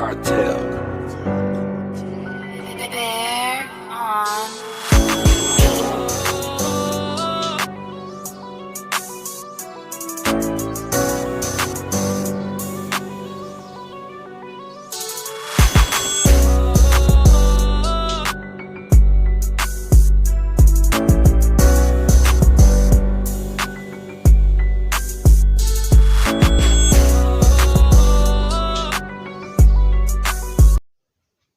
cartel. Bear on.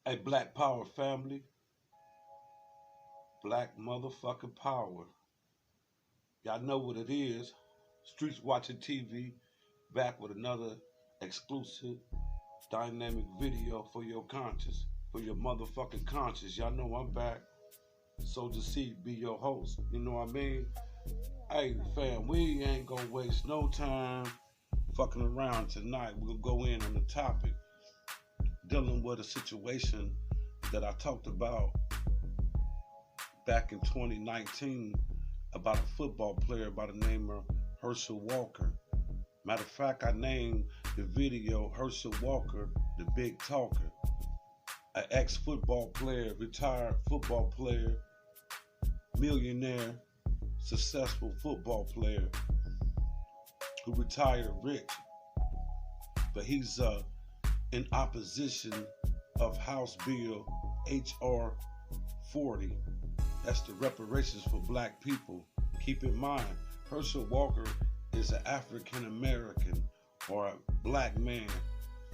Hey, Black Power family, Black motherfucking power. Y'all know what it is. Streets Watching TV, back with another exclusive, dynamic video for your conscience, for your motherfucking conscience. Y'all know I'm back. Soldier C be your host. You know what I mean? Hey, fam, we ain't gonna waste no time fucking around tonight. We'll go in on the topic, dealing with a situation that I talked about back in 2019 about a football player by the name of Herschel Walker. Matter of fact, I named the video Herschel Walker, the Big Talker. An ex-football player, retired football player, millionaire, successful football player who retired rich. But he's in opposition of House Bill HR 40. That's the reparations for black people. Keep in mind, Herschel Walker is an African American or a black man,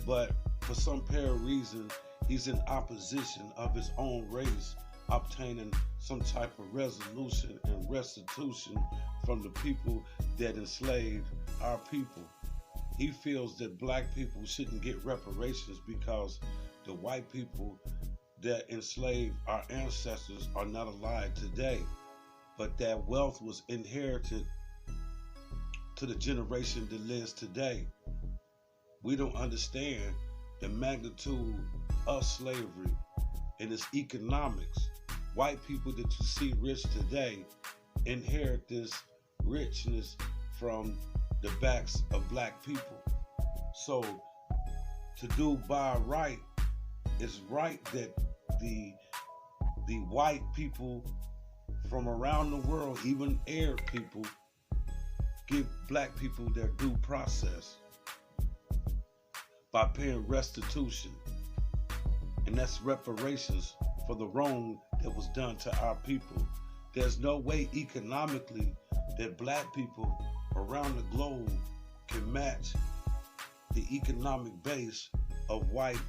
but for some reason, he's in opposition of his own race, obtaining some type of resolution and restitution from the people that enslaved our people. He feels that black people shouldn't get reparations because the white people that enslaved our ancestors are not alive today, but that wealth was inherited to the generation that lives today. We don't understand the magnitude of slavery and its economics. White people that you see rich today inherit this richness from the backs of black people. So to do by right, it's right that the white people from around the world, even Arab people, give black people their due process by paying restitution. And that's reparations for the wrong that was done to our people. There's no way economically that black people around the globe can match the economic base of white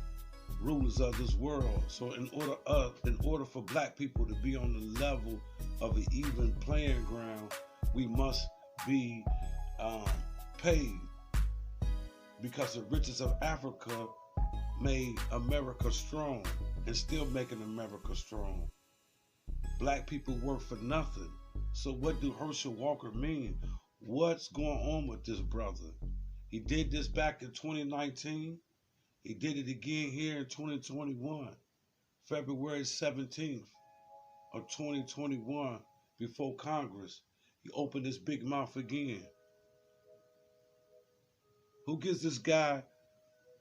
rulers of this world. So in order for black people to be on the level of an even playing ground, we must be paid, because the riches of Africa made America strong and still making America strong. Black people work for nothing. So what do Herschel Walker mean? What's going on with this brother? He did this back in 2019. He did it again here in 2021, February 17th of 2021, before Congress. He opened his big mouth again. Who gives this guy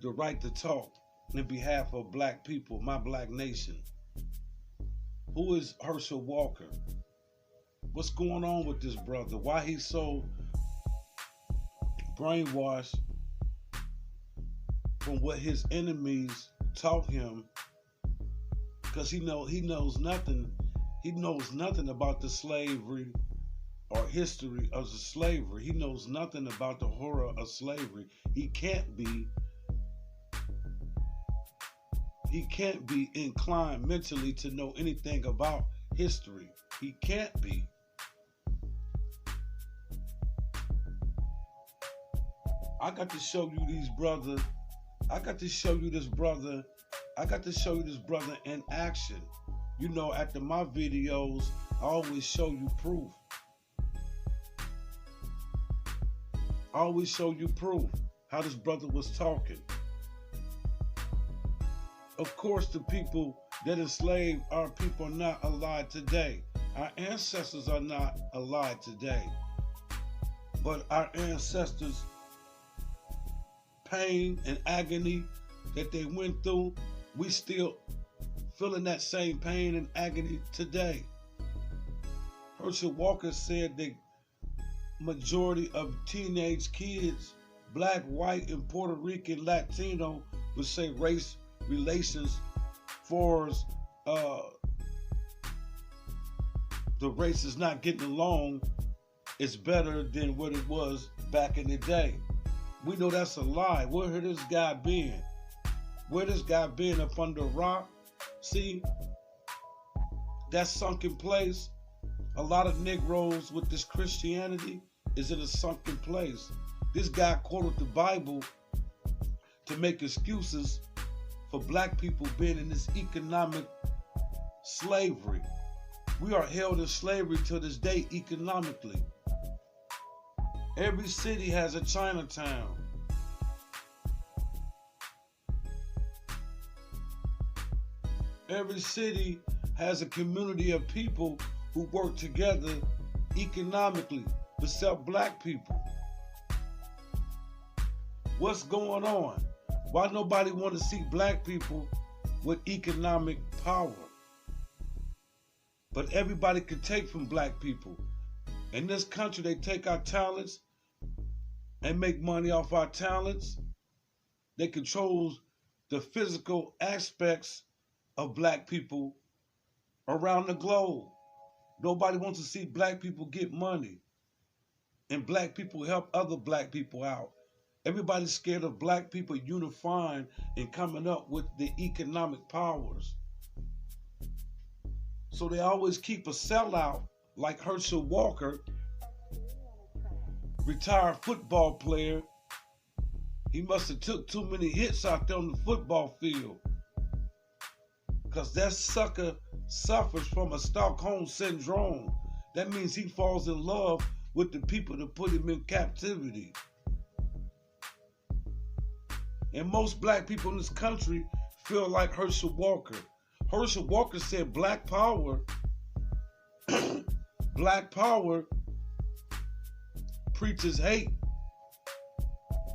the right to talk in behalf of black people, my black nation? Who is Herschel Walker? What's going on with this brother? Why he's so brainwashed from what his enemies taught him? Because he knows nothing. He knows nothing about the slavery or history of the slavery. He knows nothing about the horror of slavery. He can't be inclined mentally to know anything about history. He can't be. I got to show you these brothers. I got to show you this brother in action. You know, after my videos, I always show you proof. I always show you proof how this brother was talking. Of course, the people that enslaved our people are not alive today. Our ancestors are not alive today. But our ancestors' pain and agony, that they went through, we still feeling that same pain and agony today. Herschel Walker said that majority of teenage kids, black, white, and Puerto Rican, Latino, would say race relations for the race is not getting along is better than what it was back in the day. We know that's a lie. Where had this guy been? Where this guy been, up under a rock? See, that sunken place. A lot of Negroes with this Christianity is in a sunken place. This guy quoted the Bible to make excuses for black people being in this economic slavery. We are held in slavery to this day economically. Every city has a Chinatown. Every city has a community of people who work together economically, except black people. What's going on? Why nobody want to see black people with economic power? But everybody can take from black people. In this country, they take our talents and make money off our talents. They control the physical aspects of black people around the globe. Nobody wants to see black people get money and black people help other black people out. Everybody's scared of black people unifying and coming up with the economic powers. So they always keep a sellout like Herschel Walker, retired football player. He must have took too many hits out there on the football field, because that sucker suffers from a Stockholm syndrome. That means he falls in love with the people that put him in captivity. And most black people in this country feel like Herschel Walker. Herschel Walker said black power, black power preaches hate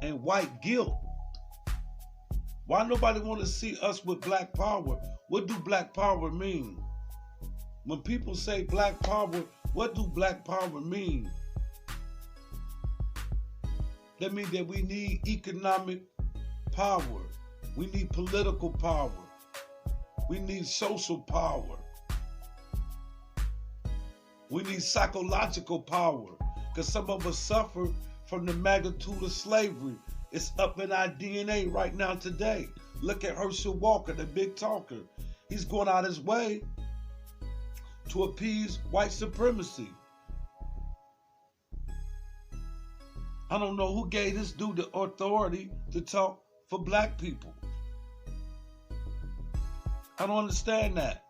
and white guilt. Why nobody want to see us with black power? What do black power mean? When people say black power, what do black power mean? That means that we need economic power. We need political power. We need social power. We need psychological power, because some of us suffer from the magnitude of slavery. It's up in our DNA right now today. Look at Herschel Walker, the big talker. He's going out his way to appease white supremacy. I don't know who gave this dude the authority to talk for black people. I don't understand that.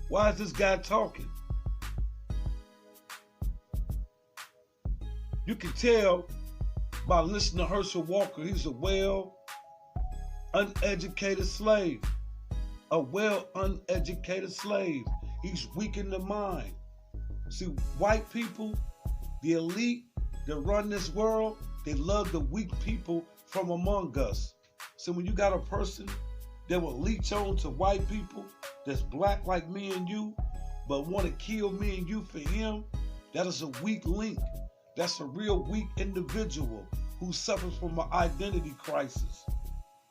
Why is this guy talking? You can tell by listening to Herschel Walker, he's a uneducated slave. A uneducated slave. He's weak in the mind. See, white people, the elite that run this world, they love the weak people from among us. So when you got a person that will leech on to white people that's black like me and you, but want to kill me and you for him, that is a weak link. That's a real weak individual who suffers from an identity crisis.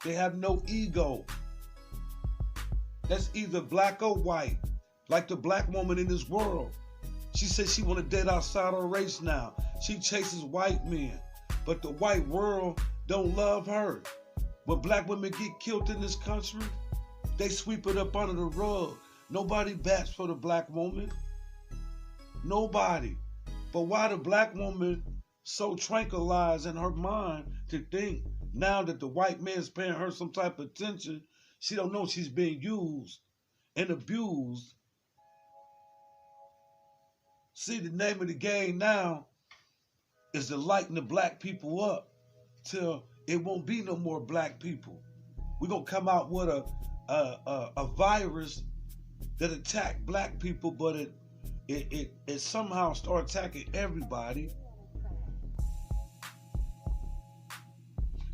They have no ego. That's either black or white, like the black woman in this world. She says she want to date outside her race now. She chases white men, but the white world don't love her. When black women get killed in this country, they sweep it up under the rug. Nobody bats for the black woman. Nobody. But why the black woman so tranquilized in her mind to think now that the white man's paying her some type of attention, she don't know she's being used and abused. See, the name of the game now is to lighten the black people up till it won't be no more black people. We're going to come out with a virus that attack black people, but it somehow start attacking everybody.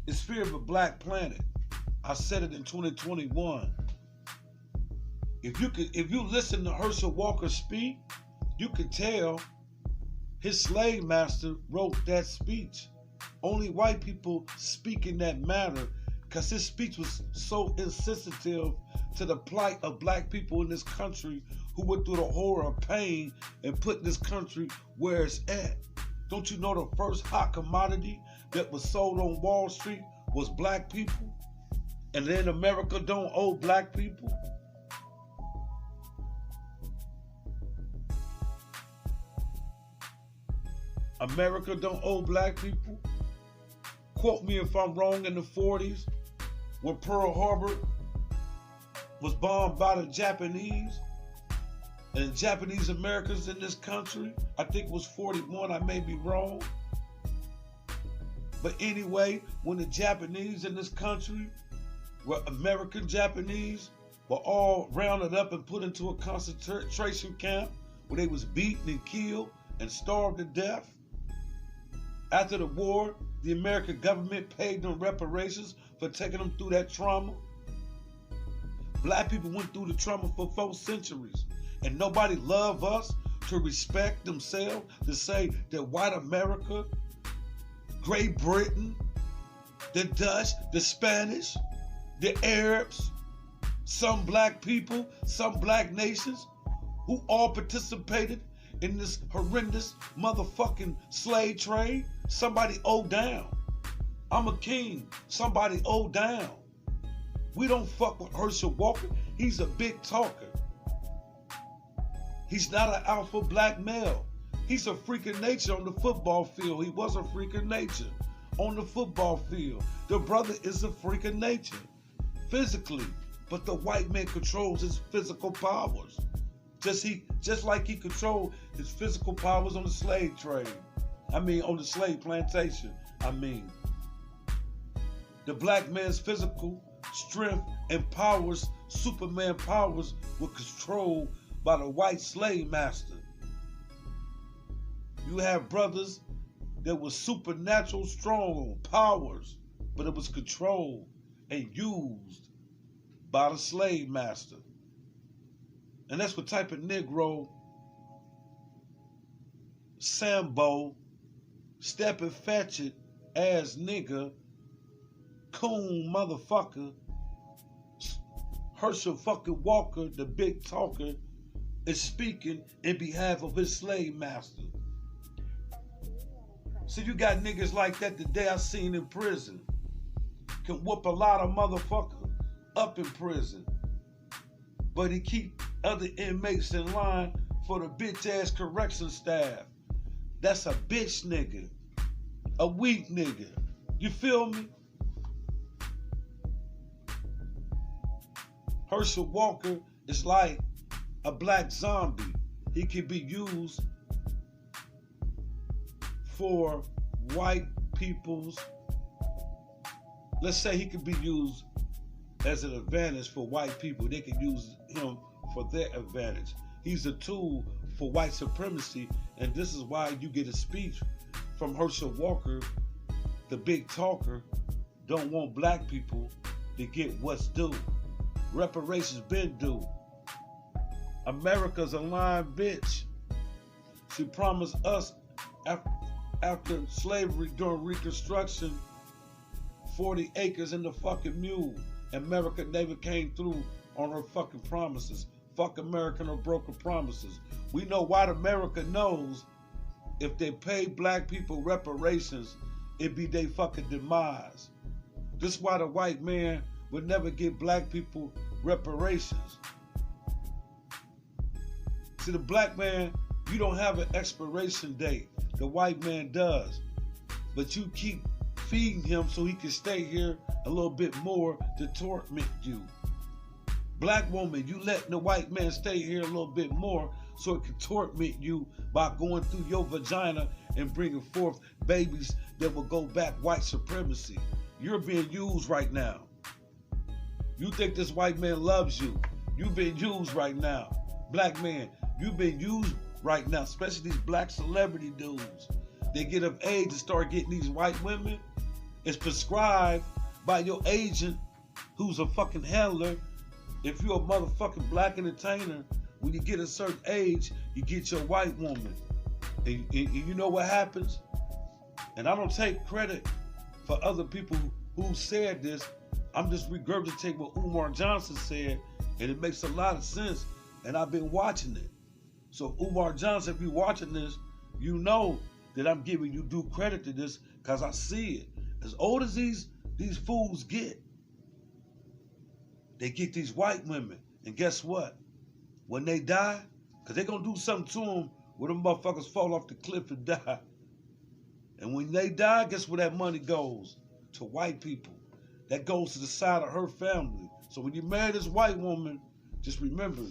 It's fear of a black planet. I said it in 2021. If you listen to Herschel Walker speak, you could tell his slave master wrote that speech. Only white people speak in that matter because his speech was so insensitive to the plight of black people in this country who went through the horror of pain and put this country where it's at. Don't you know the first hot commodity that was sold on Wall Street was black people? And then America don't owe black people? America don't owe black people? Quote me if I'm wrong. In the 40s, when Pearl Harbor was bombed by the Japanese, and Japanese Americans in this country, I think it was 41, I may be wrong. But anyway, when the Japanese in this country, were American Japanese, were all rounded up and put into a concentration camp where they was beaten and killed and starved to death. After the war, the American government paid them reparations for taking them through that trauma. Black people went through the trauma for 4 centuries, and nobody loved us to respect themselves, to say that white America, Great Britain, the Dutch, the Spanish, the Arabs, some black people, some black nations, who all participated in this horrendous motherfucking slave trade, somebody owe down. I'm a king, somebody owe down. We don't fuck with Herschel Walker. He's a big talker. He's not an alpha black male. He's a freak of nature on the football field. He was a freak of nature on the football field. The brother is a freak of nature, physically, but the white man controls his physical powers. Just like he controlled his physical powers on the slave trade. On the slave plantation. The black man's physical strength and powers, Superman powers, were controlled by the white slave master. You have brothers that were supernatural strong powers, but it was controlled and used by the slave master. And that's what type of Negro Sambo, step and fetch it ass nigga, coon motherfucker, Herschel fucking Walker, the big talker, is speaking in behalf of his slave master. So you got niggas like that today I seen in prison. Can whoop a lot of motherfuckers up in prison. But he keep other inmates in line for the bitch ass correction staff. That's a bitch nigga. A weak nigga. You feel me? Herschel Walker is like a black zombie. He can be used for white people's, let's say he could be used as an advantage for white people. They can use him for their advantage. He's a tool for white supremacy, and this is why you get a speech from Herschel Walker, the big talker, don't want black people to get what's due. Reparations been due. America's a lying bitch. She promised us after slavery during Reconstruction 40 acres in the fucking mule. America never came through on her fucking promises. Fuck American or broken promises. We know white America knows if they pay black people reparations, it be their fucking demise. This is why the white man would never give black people reparations. See, the black man, you don't have an expiration date. The white man does. But you keep feeding him so he can stay here a little bit more to torment you. Black woman, you letting the white man stay here a little bit more so it can torment you by going through your vagina and bringing forth babies that will go back white supremacy. You're being used right now. You think this white man loves you. You've been used right now. Black man, you've been used right now, especially these black celebrity dudes. They get of age and start getting these white women. It's prescribed by your agent who's a fucking handler. If you're a motherfucking black entertainer, when you get a certain age, you get your white woman. And you know what happens? And I don't take credit for other people who said this. I'm just regurgitating what Umar Johnson said, and it makes a lot of sense. And I've been watching it. So Umar Johnson, if you're watching this, you know that I'm giving you due credit to this because I see it. As old as these fools get, they get these white women. And guess what? When they die, because they're going to do something to them where them motherfuckers fall off the cliff and die. And when they die, guess where that money goes? To white people. That goes to the side of her family. So when you marry this white woman, just remember,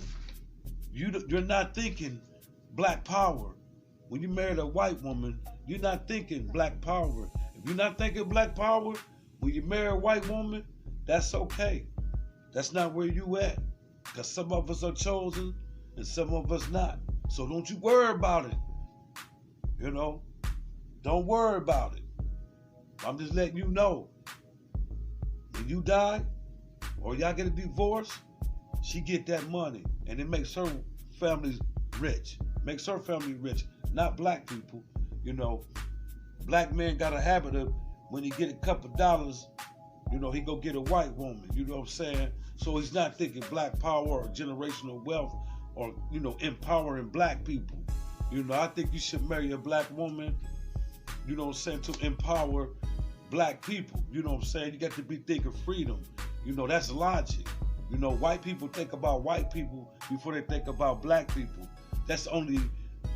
you're not thinking black power. When you marry a white woman, you're not thinking black power. If you're not thinking black power, when you marry a white woman, that's okay. That's not where you at. Because some of us are chosen and some of us not. So don't you worry about it. You know? Don't worry about it. I'm just letting you know. When you die or y'all get a divorce, she get that money. And it makes her family rich. Makes her family rich. Not black people. You know, black men got a habit of when he get a couple dollars, you know, he go get a white woman. You know what I'm saying? So he's not thinking black power or generational wealth or, you know, empowering black people. You know, I think you should marry a black woman, you know what I'm saying, to empower black people. You know what I'm saying? You got to be thinking freedom. You know, that's logic. You know, white people think about white people before they think about black people. That's only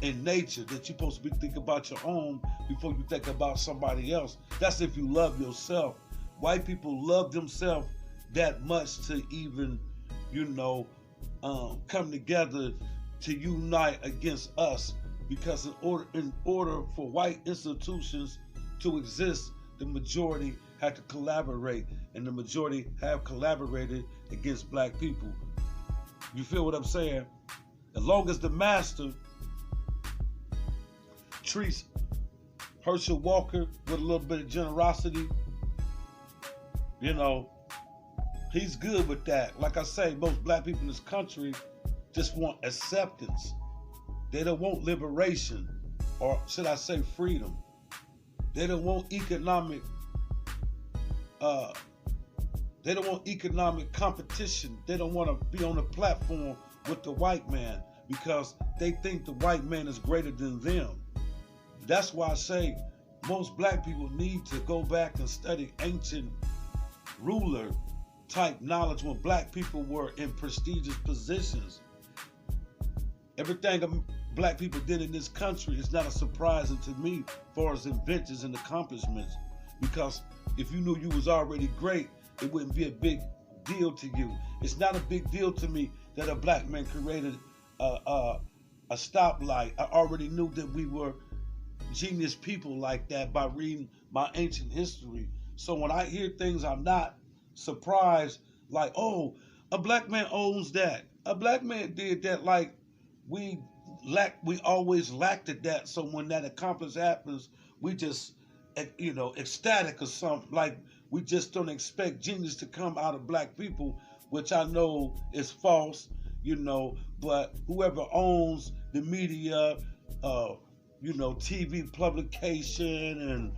in nature that you're supposed to be thinking about your own before you think about somebody else. That's if you love yourself. White people love themselves that much to even, you know, come together to unite against us. Because in order for white institutions to exist, the majority had to collaborate, and the majority have collaborated against black people. You feel what I'm saying? As long as the master treats Herschel Walker with a little bit of generosity, you know, he's good with that. Like I say, most black people in this country just want acceptance. They don't want liberation, or should I say freedom. They don't want economic competition. They don't want to be on a platform with the white man because they think the white man is greater than them. That's why I say most black people need to go back and study ancient ruler type knowledge when black people were in prestigious positions. Everything black people did in this country is not a surprise to me as far as inventions and accomplishments, because if you knew you was already great, it wouldn't be a big deal to you. It's not a big deal to me that a black man created a stoplight. I already knew that we were genius people like that by reading my ancient history. So when I hear things, I'm not surprised, like, oh, a black man owns that. A black man did that. Like, we always lacked at that. So when that accomplishment happens, we just, you know, ecstatic or something. Like, we just don't expect genius to come out of black people, which I know is false, you know. But whoever owns the media, you know, TV publication and,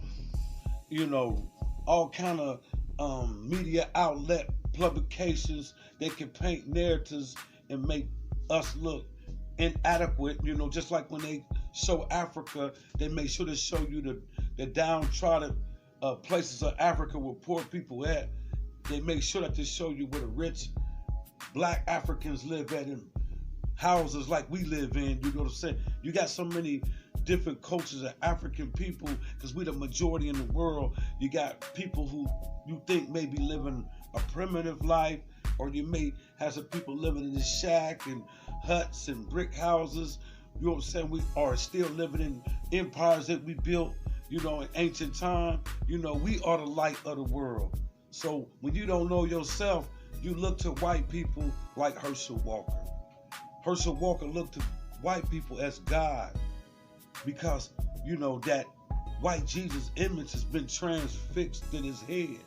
you know, all kind of media outlet publications, they can paint narratives and make us look inadequate, you know, just like when they show Africa, they make sure to show you the downtrodden places of Africa where poor people at. They make sure that they show you where the rich black Africans live at in houses like we live in. You know what I'm saying? You got so many different cultures of African people because we're the majority in the world. You got people who you think may be living a primitive life, or you may have some people living in the shack and huts and brick houses. You know what I'm saying? We are still living in empires that we built, you know, in ancient time. You know, we are the light of the world. So when you don't know yourself, you look to white people like Herschel Walker. Herschel Walker looked to white people as God because, you know, that white Jesus image has been transfixed in his head.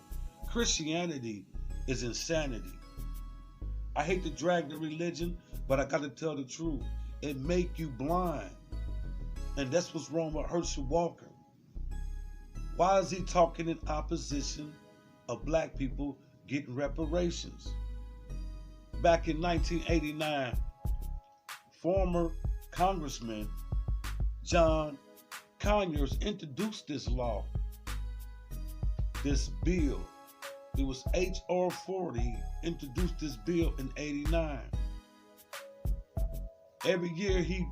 Christianity is insanity. I hate to drag the religion, but I gotta tell the truth. It make you blind. And that's what's wrong with Herschel Walker. Why is he talking in opposition of black people getting reparations? Back in 1989, former Congressman John Conyers introduced this law, this bill. It was H.R. 40, introduced this bill in 89. Every year he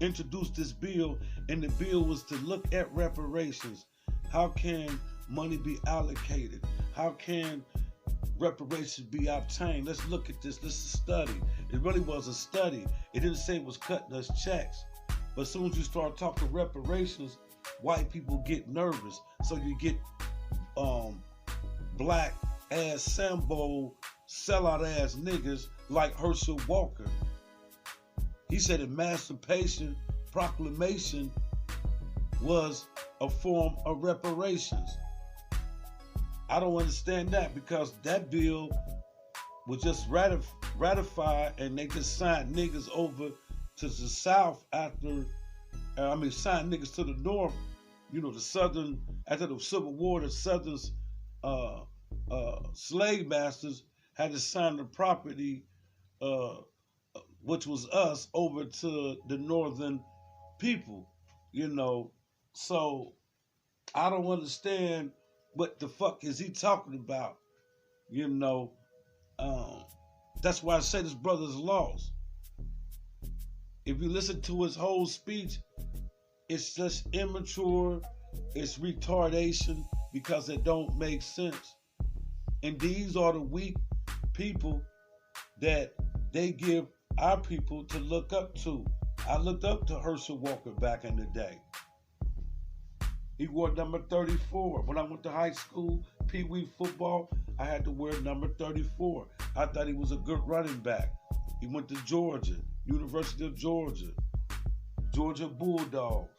introduced this bill, and the bill was to look at reparations. How can money be allocated? How can reparations be obtained? Let's look at this. This is a study. It really was a study. It didn't say it was cutting us checks. But as soon as you start talking reparations, white people get nervous. So you get black ass Sambo sellout ass niggas like Herschel Walker. He said Emancipation Proclamation was a form of reparations. I don't understand that, because that bill was just ratified, and they just signed niggas over to the South after, signed niggas to the North. You know, the Southern, after the Civil War, the Southern slave masters had to sign the property, which was us, over to the Northern people, you know. So I don't understand what the fuck is he talking about, you know. That's why I say this brother's lost. If you listen to his whole speech, it's just immature, it's retardation, because it don't make sense. And these are the weak people that they give our people to look up to. I looked up to Herschel Walker back in the day. He wore number 34. When I went to high school, Pee Wee football, I had to wear number 34. I thought he was a good running back. He went to Georgia, University of Georgia, Georgia Bulldogs.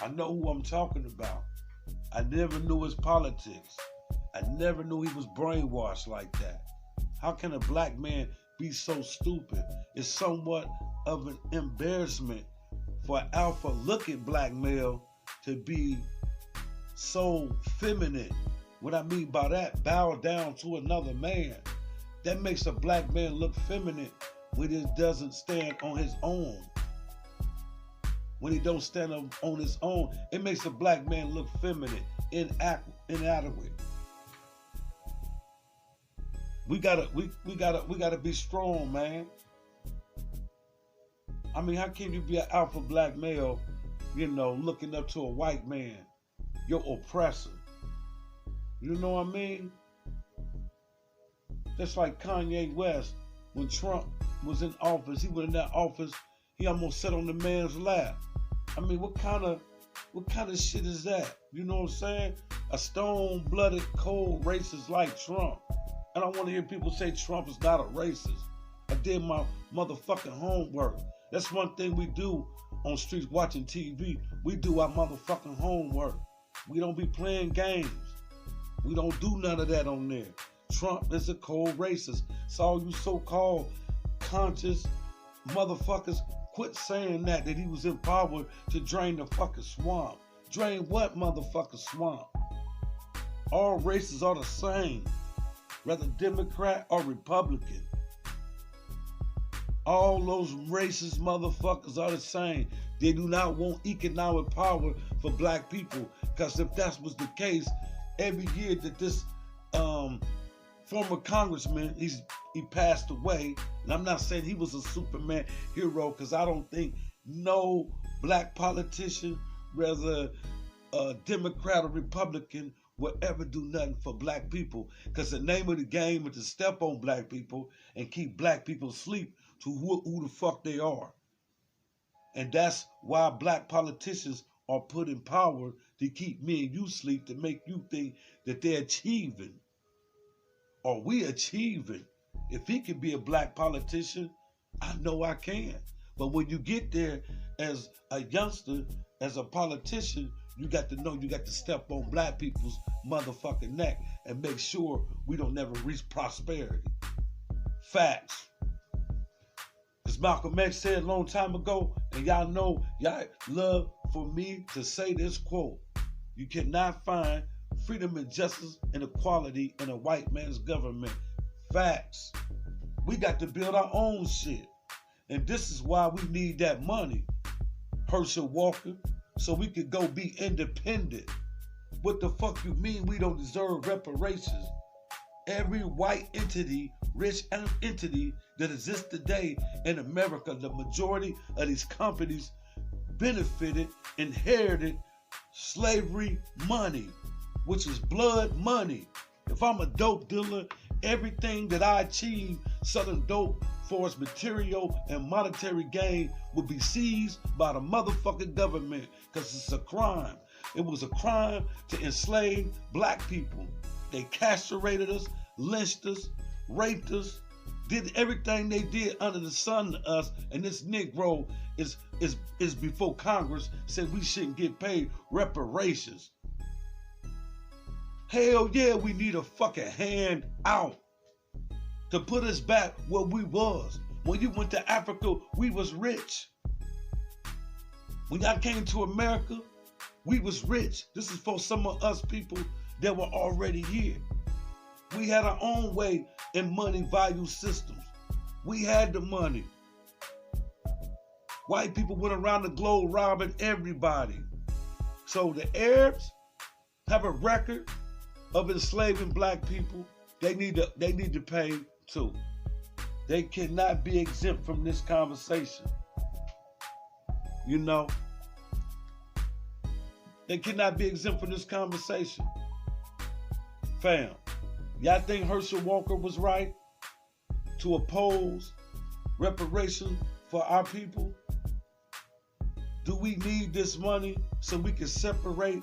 I know who I'm talking about. I never knew his politics. I never knew he was brainwashed like that. How can a black man be so stupid? It's somewhat of an embarrassment for an alpha-looking black male to be so feminine. What I mean by that, bow down to another man. That makes a black man look feminine when he doesn't stand on his own. When he don't stand on his own, it makes a black man look feminine, inadequate. We gotta be strong, man. I mean, how can you be an alpha black male, you know, looking up to a white man, your oppressor? You know what I mean? That's like Kanye West, when Trump was in office, he was in that office, he almost sat on the man's lap. I mean, what kind of shit is that? You know what I'm saying? A stone-blooded, cold racist like Trump. I don't want to hear people say Trump is not a racist. I did my motherfucking homework. That's one thing we do on Streets Watching TV. We do our motherfucking homework. We don't be playing games. We don't do none of that on there. Trump is a cold racist. So all you so-called conscious motherfuckers, quit saying that he was in power to drain the fucking swamp. Drain what motherfucking swamp? All races are the same, whether Democrat or Republican. All those racist motherfuckers are the same. They do not want economic power for black people, because if that was the case, every year that this former congressman, he passed away, and I'm not saying he was a Superman hero, because I don't think no black politician, whether Democrat or Republican, will ever do nothing for black people, because the name of the game is to step on black people and keep black people asleep to who the fuck they are. And that's why black politicians are put in power, to keep me and you asleep, to make you think that they're achieving. Or we achieving. If he can be a black politician, I know I can. But when you get there as a youngster, as a politician, You got to know you got to step on black people's motherfucking neck and make sure we don't never reach prosperity. Facts. As Malcolm X said a long time ago, and y'all know, y'all love for me to say this quote: you cannot find freedom and justice and equality in a white man's government. Facts. We got to build our own shit. And this is why we need that money, Herschel Walker, so we could go be independent. What the fuck you mean we don't deserve reparations? Every white entity, rich entity that exists today in America, the majority of these companies benefited, inherited slavery money, which is blood money. If I'm a dope dealer, everything that I achieve selling dope for its material and monetary gain would be seized by the motherfucking government, because it's a crime. It was a crime to enslave black people. They castrated us, lynched us, raped us, did everything they did under the sun to us, and this Negro is before Congress said we shouldn't get paid reparations. Hell yeah, we need a fucking hand out to put us back where we was. When you went to Africa, we was rich. When y'all came to America, we was rich. This is for some of us people that were already here. We had our own way in money value systems. We had the money. White people went around the globe robbing everybody. So the Arabs have a record of enslaving black people. They need to pay too. They cannot be exempt from this conversation. You know, they cannot be exempt from this conversation. Fam, y'all think Herschel Walker was right to oppose reparations for our people? Do we need this money so we can separate?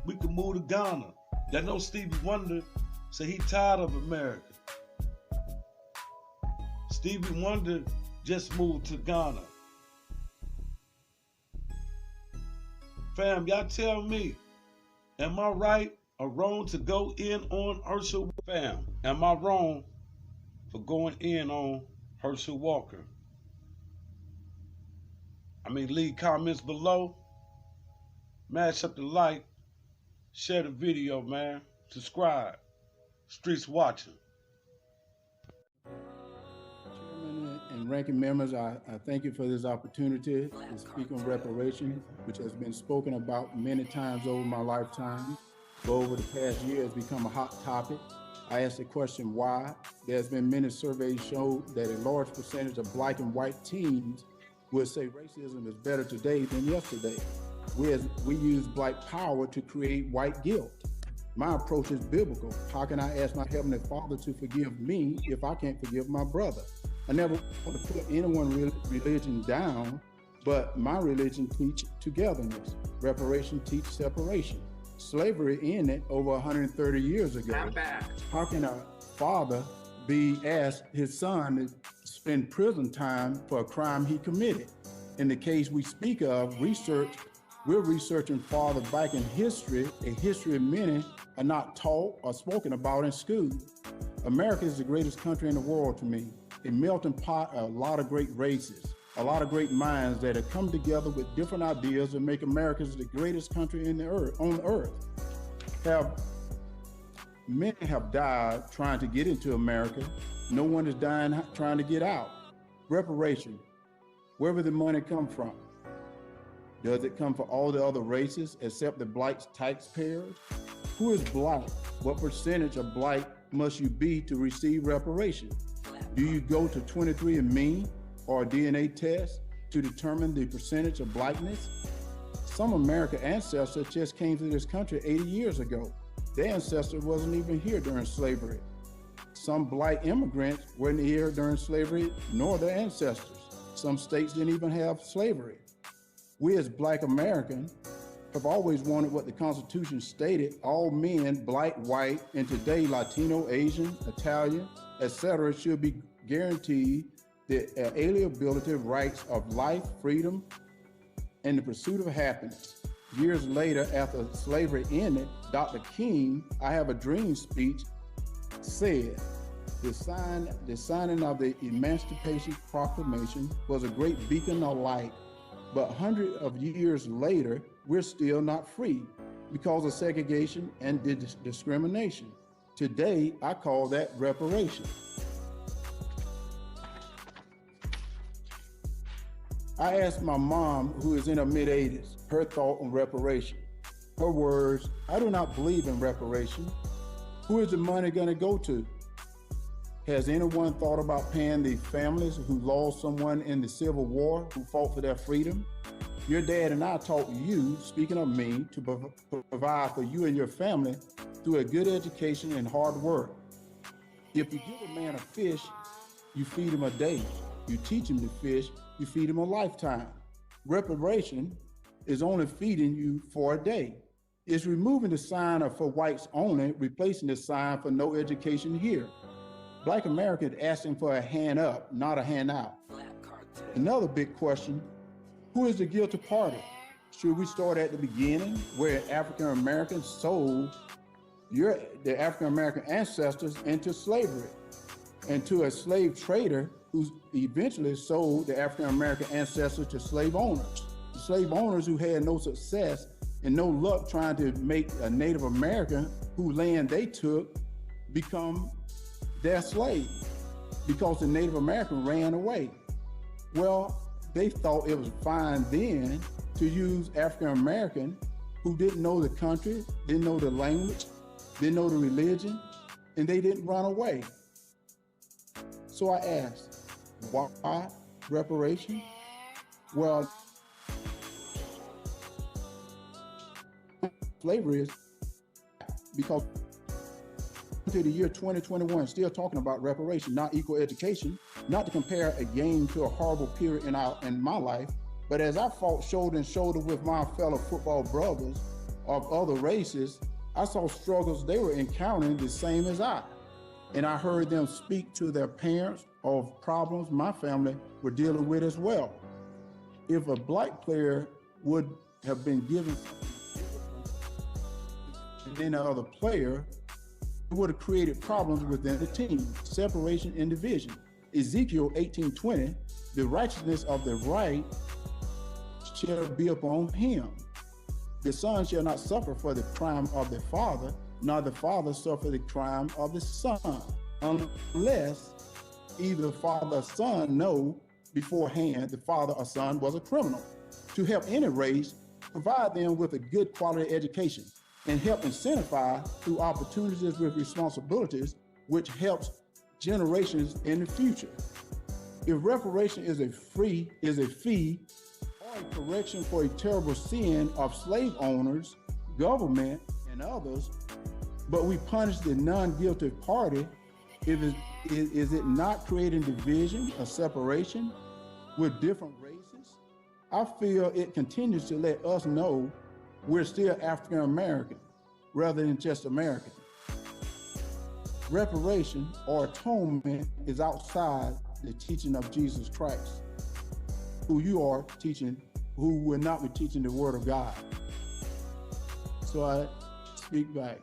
We can move to Ghana. Y'all know Stevie Wonder said he tired of America. Stevie Wonder just moved to Ghana. Fam, y'all tell me, am I right or wrong to go in on Herschel? Fam, am I wrong for going in on Herschel Walker? Leave comments below. Mash up the like. Share the video, man. Subscribe. Streets watching. Chairman and ranking members, I thank you for this opportunity to speak on reparations, which has been spoken about many times over my lifetime, but over the past year has become a hot topic. I asked the question why. There's been many surveys show that a large percentage of black and white teens would say racism is better today than yesterday. We use black power to create white guilt. My approach is biblical. How can I ask my Heavenly Father to forgive me if I can't forgive my brother? I never want to put anyone's religion down, but my religion teaches togetherness. Reparation teaches separation. Slavery ended over 130 years ago. I'm back. How can a father be asked his son to spend prison time for a crime he committed? In the case we speak of, we're researching farther back in history, a history many are not taught or spoken about in school. America is the greatest country in the world to me, a melting pot of a lot of great races, a lot of great minds that have come together with different ideas to make America the greatest country on earth. Many have died trying to get into America. No one is dying trying to get out. Reparation, where will the money come from? Does it come for all the other races except the black taxpayers? Who is black? What percentage of black must you be to receive reparations? Do you go to 23andMe or a DNA test to determine the percentage of blackness? Some American ancestors just came to this country 80 years ago. Their ancestor wasn't even here during slavery. Some black immigrants weren't here during slavery, nor their ancestors. Some states didn't even have slavery. We as Black Americans have always wanted what the Constitution stated: all men, black, white, and today Latino, Asian, Italian, etc., should be guaranteed the alienability rights of life, freedom, and the pursuit of happiness. Years later, after slavery ended, Dr. King, I Have a Dream speech, said, the signing of the Emancipation Proclamation was a great beacon of light, but hundreds of years later, we're still not free because of segregation and discrimination. Today, I call that reparation. I asked my mom, who is in her mid-80s, her thought on reparation. Her words, I do not believe in reparation. Who is the money going to go to? Has anyone thought about paying the families who lost someone in the Civil War, who fought for their freedom? Your dad and I taught you, speaking of me, to provide for you and your family through a good education and hard work. If you give a man a fish, you feed him a day. You teach him to fish, you feed him a lifetime. Reparation is only feeding you for a day. It's removing the sign of for whites only, replacing the sign for no education here. Black America is asking for a hand up, not a handout. Another big question, who is the guilty party? Should we start at the beginning, where African Americans sold the African American ancestors into slavery, and to a slave trader who eventually sold the African American ancestors to slave owners? The slave owners who had no success and no luck trying to make a Native American whose land they took become their slave because the Native American ran away. Well, they thought it was fine then to use African American who didn't know the country, didn't know the language, didn't know the religion, and they didn't run away. So I asked, why reparation? Well, slavery is because to the year 2021, still talking about reparation, not equal education, not to compare a game to a horrible period in my life, but as I fought shoulder and shoulder with my fellow football brothers of other races, I saw struggles they were encountering the same as I. And I heard them speak to their parents of problems my family were dealing with as well. If a black player would have been given something than the other player, it would have created problems within the team, separation and division. Ezekiel 18:20, the righteousness of the right shall be upon him. The son shall not suffer for the crime of the father, nor the father suffer the crime of the son, unless either father or son know beforehand the father or son was a criminal. To help any race, provide them with a good quality education, and help incentivize through opportunities with responsibilities, which helps generations in the future. If reparation is a fee or a correction for a terrible sin of slave owners, government, and others, but we punish the non-guilty party, is it not creating division or separation with different races? I feel it continues to let us know we're still African American rather than just American. Reparation or atonement is outside the teaching of Jesus Christ, who you are teaching, who will not be teaching the word of God. So I speak back.